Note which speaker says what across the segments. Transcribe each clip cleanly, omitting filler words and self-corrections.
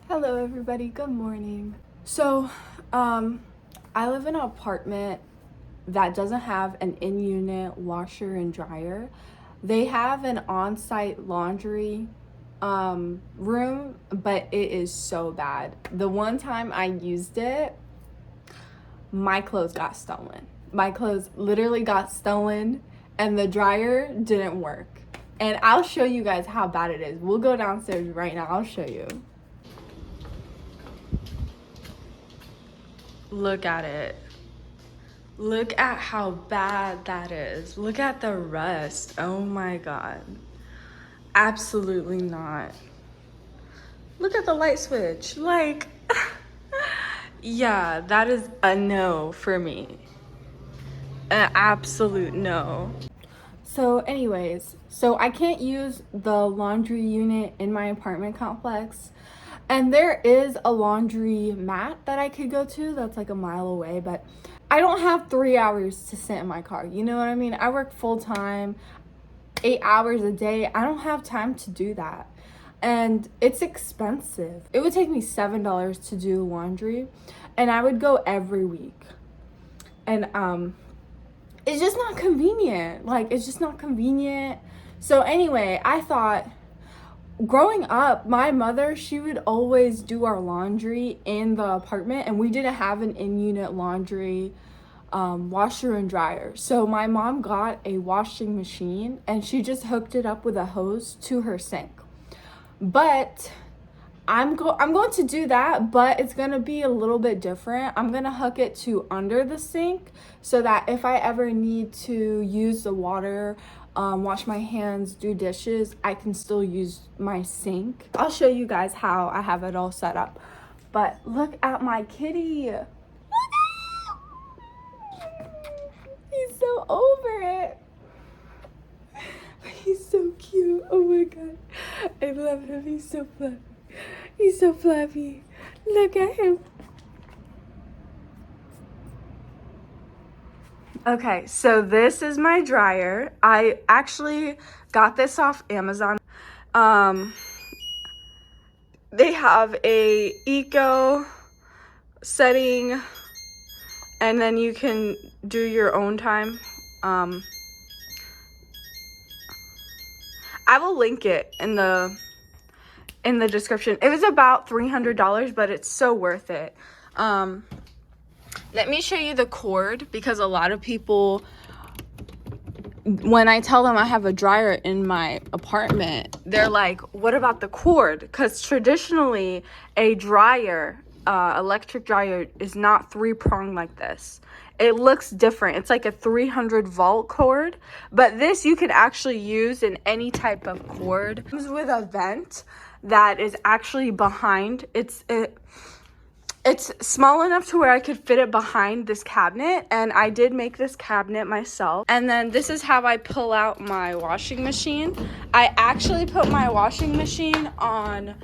Speaker 1: Hello everybody, good morning. So, I live in an apartment that doesn't have an in-unit washer and dryer. They have an on-site laundry room, but it is so bad. The one time I used it, my clothes got stolen. My clothes literally got stolen and the dryer didn't work. And I'll show you guys how bad it is. We'll go downstairs right now. I'll show you. Look at it. Look at how bad that is. Look at the rust. Oh my God. Absolutely not. Look at the light switch. Like, yeah, that is a no for me. An absolute no. So anyways, I can't use the laundry unit in my apartment complex. And there is a laundry mat that I could go to that's like a mile away, but I don't have 3 hours to sit in my car. You know what I mean? I work full time, 8 hours a day. I don't have time to do that. And it's expensive. It would take me $7 to do laundry, and I would go every week. And it's just not convenient. Like, it's just not convenient. So anyway, I thought, growing up, my mother, she would always do our laundry in the apartment, and we didn't have an in-unit laundry washer and dryer. So my mom got a washing machine and she just hooked it up with a hose to her sink. But I'm going to do that, but it's going to be a little bit different. I'm going to hook it to under the sink so that if I ever need to use the water, wash my hands, do dishes, I can still use my sink. I'll show you guys how I have it all set up. But look at my kitty. Look at him. He's so over it. He's so cute. Oh my God. I love him. He's so fluffy. He's so fluffy. Look at him. Okay, so this is my dryer. I actually got this off Amazon. They have a eco setting, and then you can do your own time. I will link it in the description. It was about $300, but it's so worth it. Let me show you the cord, because a lot of people, when I tell them I have a dryer in my apartment, they're like, what about the cord? Because traditionally a dryer, electric dryer, is not 3-pronged like this. It looks different. It's like a 300 volt cord, but this you can actually use in any type of cord. It comes with a vent that is actually behind. It's small enough to where I could fit it behind this cabinet, and I did make this cabinet myself. And then this is how I pull out my washing machine. I actually put my washing machine on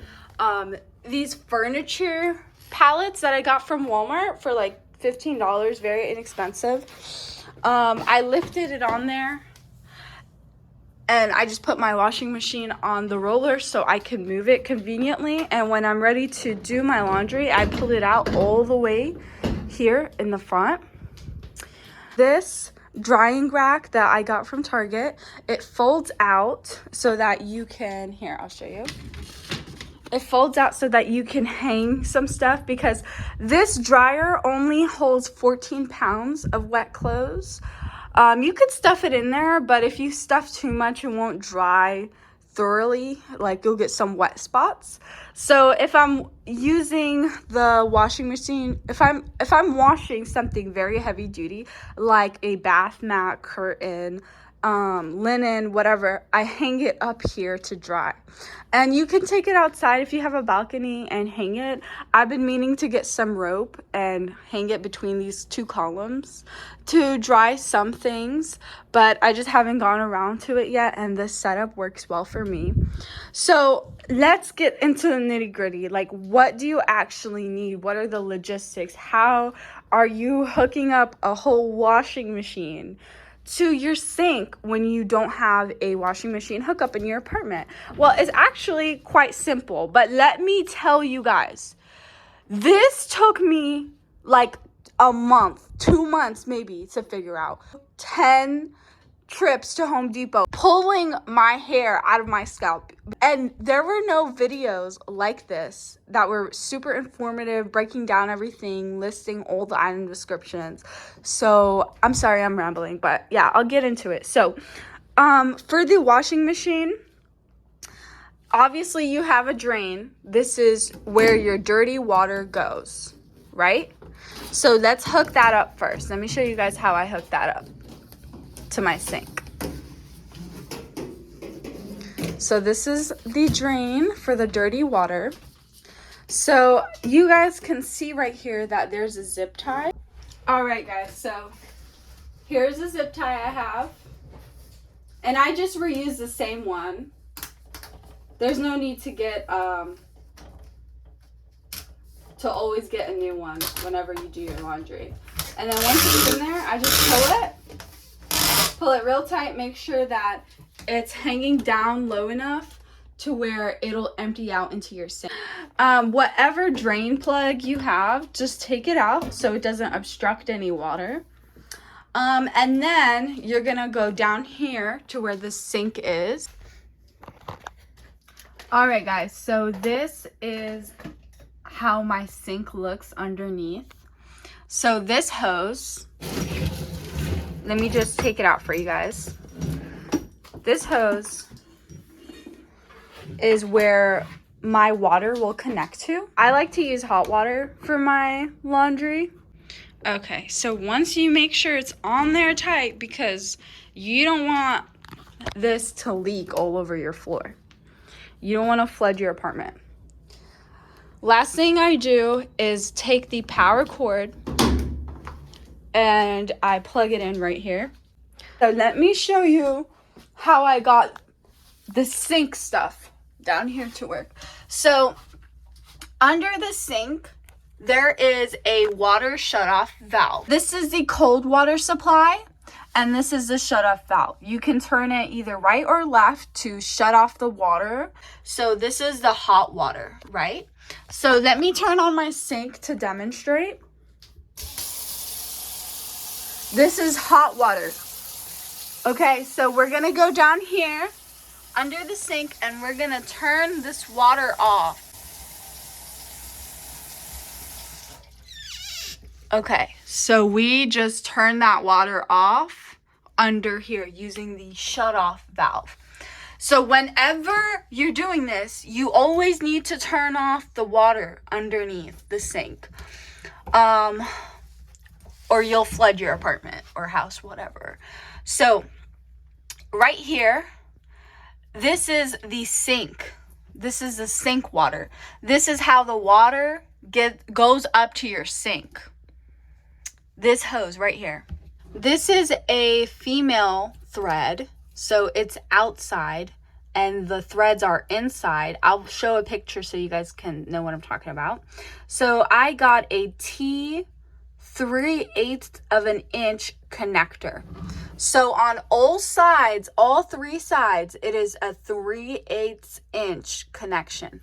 Speaker 1: these furniture pallets that I got from Walmart for like $15, very inexpensive. I lifted it on there, and I just put my washing machine on the roller so I can move it conveniently. And when I'm ready to do my laundry, I pull it out all the way here in the front. This drying rack that I got from Target, it folds out so that you can, here, I'll show you. It folds out so that you can hang some stuff, because this dryer only holds 14 pounds of wet clothes. You could stuff it in there, but if you stuff too much, it won't dry thoroughly. Like, you'll get some wet spots. So if I'm using the washing machine, if I'm washing something very heavy duty, like a bath mat, curtain, linen, whatever, I hang it up here to dry. And you can take it outside if you have a balcony and hang it. I've been meaning to get some rope and hang it between these two columns to dry some things, but I just haven't gone around to it yet, and this setup works well for me. So let's get into the nitty-gritty. Like, what do you actually need? What are the logistics? How are you hooking up a whole washing machine to your sink when you don't have a washing machine hookup in your apartment? Well, it's actually quite simple, but let me tell you guys, this took me like a month, 2 months maybe to figure out. 10 trips to Home Depot, pulling my hair out of my scalp. And there were no videos like this that were super informative, breaking down everything, listing all the item descriptions. So I'm sorry I'm rambling, but yeah, I'll get into it. So for the washing machine, obviously you have a drain. This is where your dirty water goes, right? So let's hook that up first. Let me show you guys how I hook that up to my sink. So this is the drain for the dirty water. So you guys can see right here that there's a zip tie. All right, guys, so here's a zip tie I have. And I just reuse the same one. There's no need to get, to always get a new one whenever you do your laundry. And then once it's in there, I just pull it real tight, make sure that it's hanging down low enough to where it'll empty out into your sink. Whatever drain plug you have, just take it out so it doesn't obstruct any water. And then you're gonna go down here to where the sink is. All right, guys, so this is how my sink looks underneath. So this hose, let me just take it out for you guys. This hose is where my water will connect to. I like to use hot water for my laundry. Okay, so once you make sure it's on there tight, because you don't want this to leak all over your floor. You don't want to flood your apartment. Last thing I do is take the power cord and I plug it in right here. So let me show you how I got the sink stuff down here to work. So under the sink, there is a water shutoff valve. This is the cold water supply, and this is the shutoff valve. You can turn it either right or left to shut off the water. So this is the hot water, right? So let me turn on my sink to demonstrate. This is hot water. Okay, so we're gonna go down here under the sink and we're gonna turn this water off. Okay, so we just turn that water off under here using the shut-off valve. So whenever you're doing this, you always need to turn off the water underneath the sink. Or you'll flood your apartment or house, whatever. So right here, this is the sink. This is the sink water. This is how the water goes up to your sink. This hose right here. This is a female thread, so it's outside and the threads are inside. I'll show a picture so you guys can know what I'm talking about. So I got a T 3/8 of an inch connector. So on all sides, all three sides, it is a 3/8 inch connection.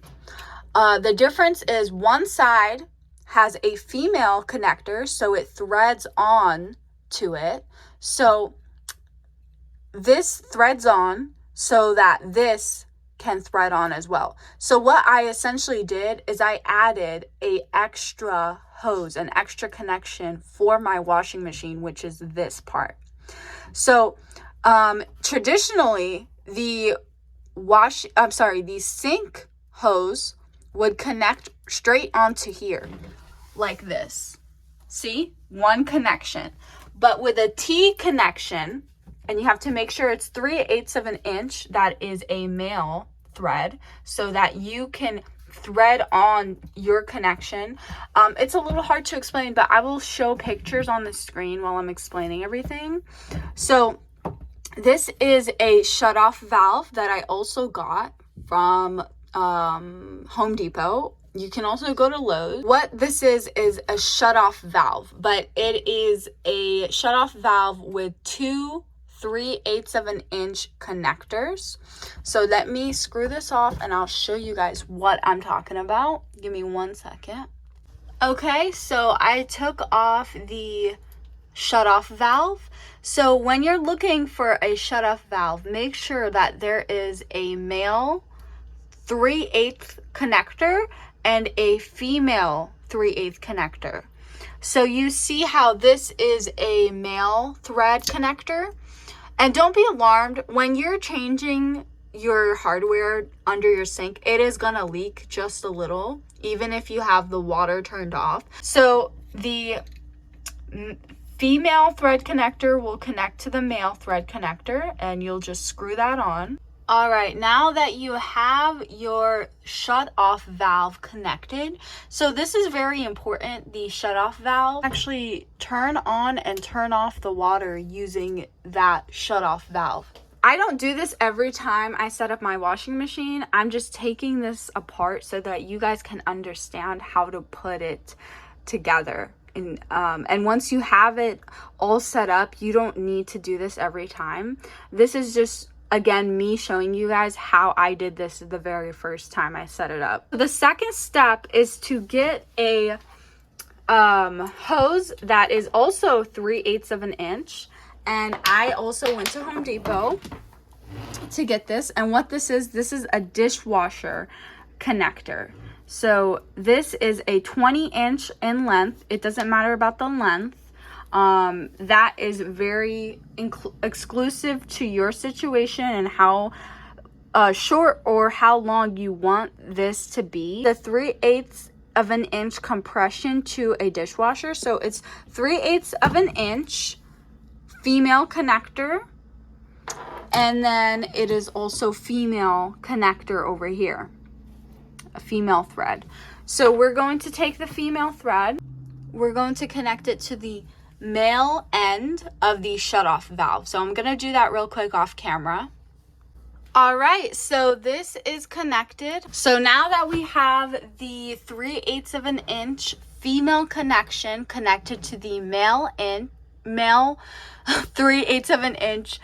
Speaker 1: The difference is one side has a female connector, so it threads on to it. So this threads on so that this can thread on as well. So what I essentially did is I added a extra hose, an extra connection for my washing machine, which is this part. So traditionally the sink hose would connect straight onto here like this. See? One connection. But with a T connection, and you have to make sure it's 3/8 of an inch, that is a male thread, so that you can thread on your connection. It's a little hard to explain, but I will show pictures on the screen while I'm explaining everything. So this is a shutoff valve that I also got from Home Depot. You can also go to Lowe's. What this is a shutoff valve, but it is a shutoff valve with two 3/8 of an inch connectors. So let me screw this off and I'll show you guys what I'm talking about. Give me 1 second. Okay, so I took off the shutoff valve. So when you're looking for a shutoff valve, make sure that there is a male 3/8 connector and a female 3/8 connector. So you see how this is a male thread connector. And don't be alarmed when you're changing your hardware under your sink, it is gonna leak just a little, even if you have the water turned off. So the female thread connector will connect to the male thread connector, and you'll just screw that on. All right, now that you have your shut-off valve connected, so this is very important, the shut-off valve. Actually turn on and turn off the water using that shut-off valve. I don't do this every time I set up my washing machine. I'm just taking this apart so that you guys can understand how to put it together. And once you have it all set up, you don't need to do this every time. This is just, again, me showing you guys how I did this the very first time I set it up. The second step is to get a hose that is also 3/8 of an inch. And I also went to Home Depot to get this. And what this is a dishwasher connector. So this is a 20-inch in length. It doesn't matter about the length. That is very exclusive to your situation and how short or how long you want this to be. The 3/8 of an inch compression to a dishwasher. So it's 3/8 of an inch female connector, and then it is also female connector over here, a female thread. So we're going to take the female thread, we're going to connect it to the male end of the shutoff valve. So I'm going to do that real quick off camera. All right, so this is connected. So now that we have the 3/8 of an inch female connection connected to the male 3/8 of an inch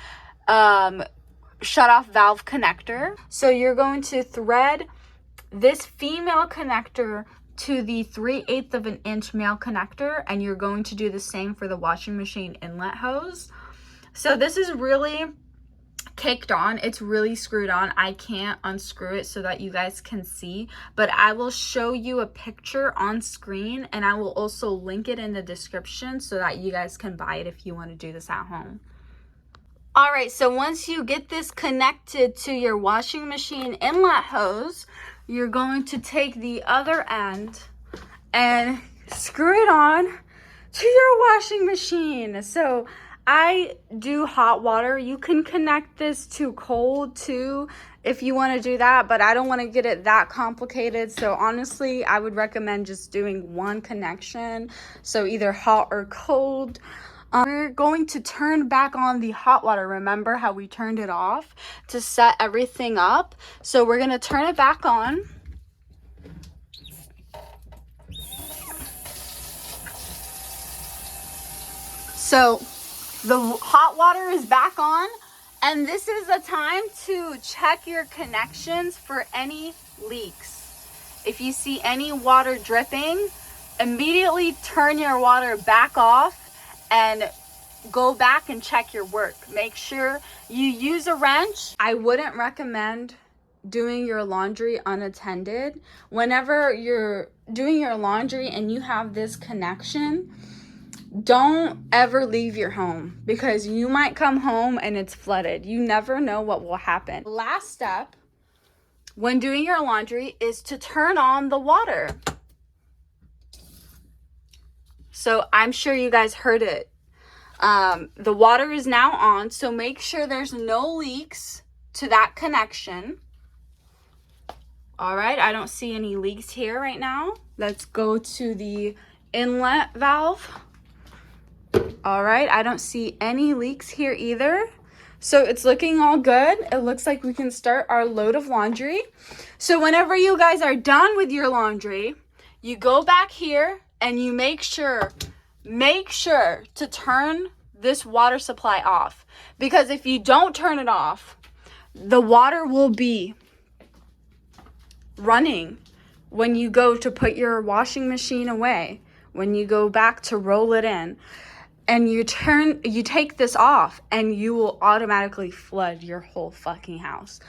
Speaker 1: shutoff valve connector. So you're going to thread this female connector to the 3/8 of an inch male connector, and you're going to do the same for the washing machine inlet hose. So this is really caked on, it's really screwed on. I can't unscrew it so that you guys can see, but I will show you a picture on screen, and I will also link it in the description so that you guys can buy it if you want to do this at home. All right, so once you get this connected to your washing machine inlet hose, you're going to take the other end and screw it on to your washing machine. So I do hot water. You can connect this to cold too if you want to do that, but I don't want to get it that complicated. So honestly, I would recommend just doing one connection. So either hot or cold. We're going to turn back on the hot water. Remember how we turned it off to set everything up? So we're going to turn it back on. So the hot water is back on, and this is the time to check your connections for any leaks. If you see any water dripping, immediately turn your water back off and go back and check your work. Make sure you use a wrench. I wouldn't recommend doing your laundry unattended. Whenever you're doing your laundry and you have this connection, don't ever leave your home, because you might come home and it's flooded. You never know what will happen. Last step when doing your laundry is to turn on the water. So I'm sure you guys heard it. The water is now on, so make sure there's no leaks to that connection. All right, I don't see any leaks here right now. Let's go to the inlet valve. All right, I don't see any leaks here either. So it's looking all good. It looks like we can start our load of laundry. So whenever you guys are done with your laundry, you go back here and you make sure to turn this water supply off. Because if you don't turn it off, the water will be running when you go to put your washing machine away, when you go back to roll it in, and you take this off, and you will automatically flood your whole fucking house.